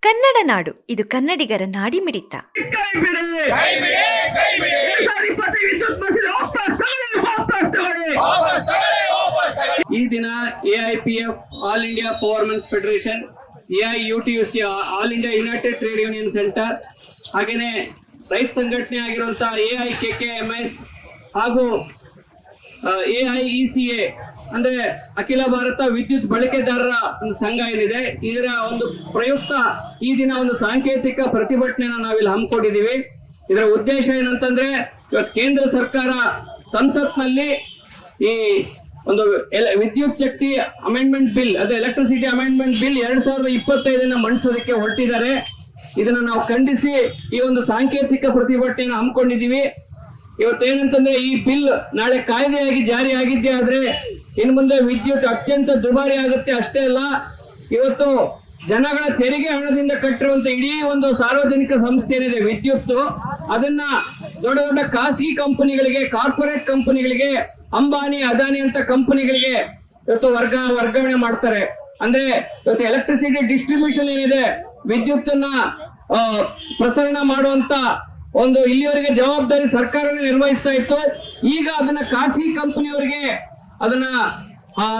ಕನ್ನಡ ನಾಡು, ಇದು ಕನ್ನಡಿಗರ ನಾಡಿಮಿಡಿತ. ಈ ದಿನ AIPF all India powermen's federation, AIUTUC all India united trade union centre, ಹಾಗೇನೆ ರೈತ ಸಂಘಟನೆ ಆಗಿರುವಂತಹ AIKKMS ಹಾಗೂ AIECA ಅಂದ್ರೆ ಅಖಿಲ ಭಾರತ ವಿದ್ಯುತ್ ಬಳಕೆದಾರರ ಒಂದು ಸಂಘ ಏನಿದೆ, ಇದರ ಒಂದು ಪ್ರಯುಕ್ತ ಈ ದಿನ ಒಂದು ಸಾಂಕೇತಿಕ ಪ್ರತಿಭಟನೆಯನ್ನು ನಾವಿಲ್ಲಿ ಹಮ್ಮಿಕೊಂಡಿದ್ದೀವಿ. ಇದರ ಉದ್ದೇಶ ಏನಂತಂದ್ರೆ, ಇವತ್ತು ಕೇಂದ್ರ ಸರ್ಕಾರ ಸಂಸತ್ನಲ್ಲಿ ಈ ಒಂದು ವಿದ್ಯುತ್ ಶಕ್ತಿ ಅಮೆಂಡ್ಮೆಂಟ್ ಬಿಲ್, ಅದೇ ಎಲೆಕ್ಟ್ರಿಸಿಟಿ ಅಮೆಂಡ್ಮೆಂಟ್ ಬಿಲ್ 2025 ಮಂಡಿಸೋದಕ್ಕೆ ಹೊರಟಿದ್ದಾರೆ. ಇದನ್ನ ನಾವು ಖಂಡಿಸಿ ಈ ಒಂದು ಸಾಂಕೇತಿಕ ಪ್ರತಿಭಟನೆಯನ್ನು ಹಮ್ಮಿಕೊಂಡಿದ್ದೀವಿ. ಇವತ್ತೇನಂತಂದ್ರೆ, ಈ ಬಿಲ್ ನಾಳೆ ಕಾಯ್ದೆಯಾಗಿ ಜಾರಿ ಆಗಿದ್ದೇ ಆದ್ರೆ ಇನ್ನು ಮುಂದೆ ವಿದ್ಯುತ್ ಅತ್ಯಂತ ದುಬಾರಿ ಆಗುತ್ತೆ. ಅಷ್ಟೇ ಅಲ್ಲ, ಇವತ್ತು ಜನಗಳ ತೆರಿಗೆ ಹಣದಿಂದ ಕಟ್ಟಿರುವಂತ ಇಡೀ ಒಂದು ಸಾರ್ವಜನಿಕ ಸಂಸ್ಥೆ ಏನಿದೆ ವಿದ್ಯುತ್, ಅದನ್ನ ದೊಡ್ಡ ದೊಡ್ಡ ಖಾಸಗಿ ಕಂಪನಿಗಳಿಗೆ, ಕಾರ್ಪೊರೇಟ್ ಕಂಪನಿಗಳಿಗೆ, ಅಂಬಾನಿ ಅದಾನಿ ಅಂತ ಕಂಪನಿಗಳಿಗೆ ಇವತ್ತು ವರ್ಗಾವಣೆ ಮಾಡ್ತಾರೆ. ಅಂದ್ರೆ ಇವತ್ತು ಎಲೆಕ್ಟ್ರಿಸಿಟಿ ಡಿಸ್ಟ್ರಿಬ್ಯೂಷನ್ ಏನಿದೆ, ವಿದ್ಯುತ್ತನ್ನ ಪ್ರಸರಣ ಮಾಡುವಂತ ಒಂದು ಇಲ್ಲಿವರೆಗೆ ಜವಾಬ್ದಾರಿ ಸರ್ಕಾರನೇ ನಿರ್ವಹಿಸ್ತಾ ಇತ್ತು. ಈಗ ಅದನ್ನ ಖಾಸಗಿ ಕಂಪನಿಯವರಿಗೆ ಅದನ್ನ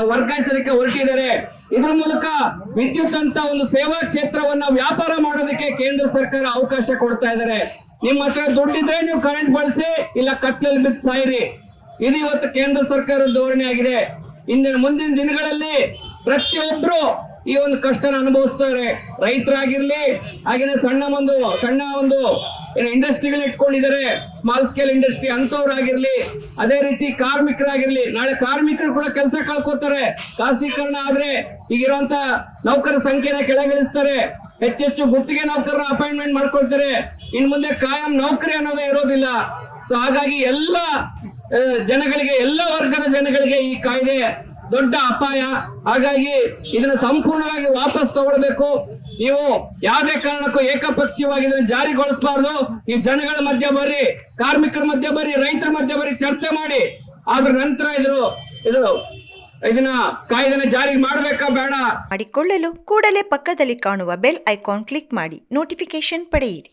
ವರ್ಗಾಯಿಸೋದಕ್ಕೆ ಹೊರಟಿದ್ದಾರೆ. ಇದ್ರ ಮೂಲಕ ವಿದ್ಯುತ್ ಅಂತ ಒಂದು ಸೇವಾ ಕ್ಷೇತ್ರವನ್ನ ವ್ಯಾಪಾರ ಮಾಡೋದಕ್ಕೆ ಕೇಂದ್ರ ಸರ್ಕಾರ ಅವಕಾಶ ಕೊಡ್ತಾ ಇದ್ದಾರೆ. ನಿಮ್ಮ ಹತ್ರ ದುಡ್ಡಿದ್ರೆ ನೀವು ಕರೆಂಟ್ ಬಳಸಿ, ಇಲ್ಲ ಕತ್ಲಲ್ಲಿ ಬಿದ್ದು ಸಾಯಿರಿ. ಇದು ಇವತ್ತು ಕೇಂದ್ರ ಸರ್ಕಾರದ ಧೋರಣೆ ಆಗಿದೆ. ಮುಂದಿನ ದಿನಗಳಲ್ಲಿ ಪ್ರತಿಯೊಬ್ರು ಈ ಒಂದು ಕಷ್ಟನ ಅನುಭವಿಸ್ತಾರೆ. ರೈತರಾಗಿರ್ಲಿ, ಹಾಗೇನೆ ಸಣ್ಣ ಒಂದು ಇಂಡಸ್ಟ್ರಿಗಳು ಇಟ್ಕೊಂಡಿದ್ದಾರೆ, ಸ್ಮಾಲ್ ಸ್ಕೇಲ್ ಇಂಡಸ್ಟ್ರಿ ಅಂತವ್ರಾಗಿರ್ಲಿ, ಅದೇ ರೀತಿ ಕಾರ್ಮಿಕರಾಗಿರ್ಲಿ. ನಾಳೆ ಕಾರ್ಮಿಕರು ಕೂಡ ಕೆಲಸ ಕಳ್ಕೊತಾರೆ. ಖಾಸಗೀಕರಣ ಆದ್ರೆ ಈಗಿರುವಂತ ನೌಕರ ಸಂಖ್ಯೆನ ಕೆಳಗಿಳಿಸ್ತಾರೆ. ಹೆಚ್ಚೆಚ್ಚು ಗುತ್ತಿಗೆ ನೌಕರರ ಅಪಾಯಿಂಟ್ಮೆಂಟ್ ಮಾಡ್ಕೊಳ್ತಾರೆ. ಇನ್ ಮುಂದೆ ಕಾಯಂ ನೌಕರಿ ಅನ್ನೋದೇ ಇರೋದಿಲ್ಲ. ಸೊ ಹಾಗಾಗಿ ಎಲ್ಲ ಜನಗಳಿಗೆ, ಎಲ್ಲ ವರ್ಗದ ಜನಗಳಿಗೆ ಈ ಕಾಯ್ದೆ ದೊಡ್ಡ ಅಪಾಯ. ಹಾಗಾಗಿ ಇದನ್ನ ಸಂಪೂರ್ಣವಾಗಿ ವಾಪಸ್ ತಗೊಳ್ಬೇಕು. ನೀವು ಯಾವುದೇ ಕಾರಣಕ್ಕೂ ಏಕಪಕ್ಷೀಯವಾಗಿ ಇದನ್ನು ಜಾರಿಗೊಳಿಸಬಾರ್ದು. ಈ ಜನಗಳ ಮಧ್ಯೆ ಬರ್ರಿ, ಕಾರ್ಮಿಕರ ಮಧ್ಯೆ ಬರ್ರಿ, ರೈತರ ಮಧ್ಯೆ ಬರ್ರಿ, ಚರ್ಚೆ ಮಾಡಿ. ಆದ್ರ ನಂತರ ಇದನ್ನ ಕಾಯ್ದೆನ ಜಾರಿ ಮಾಡಬೇಕಾ ಬೇಡ ಮಾಡಿಕೊಳ್ಳಲು ಕೂಡಲೇ ಪಕ್ಕದಲ್ಲಿ ಕಾಣುವ ಬೆಲ್ ಐಕಾನ್ ಕ್ಲಿಕ್ ಮಾಡಿ ನೋಟಿಫಿಕೇಶನ್ ಪಡೆಯಿರಿ.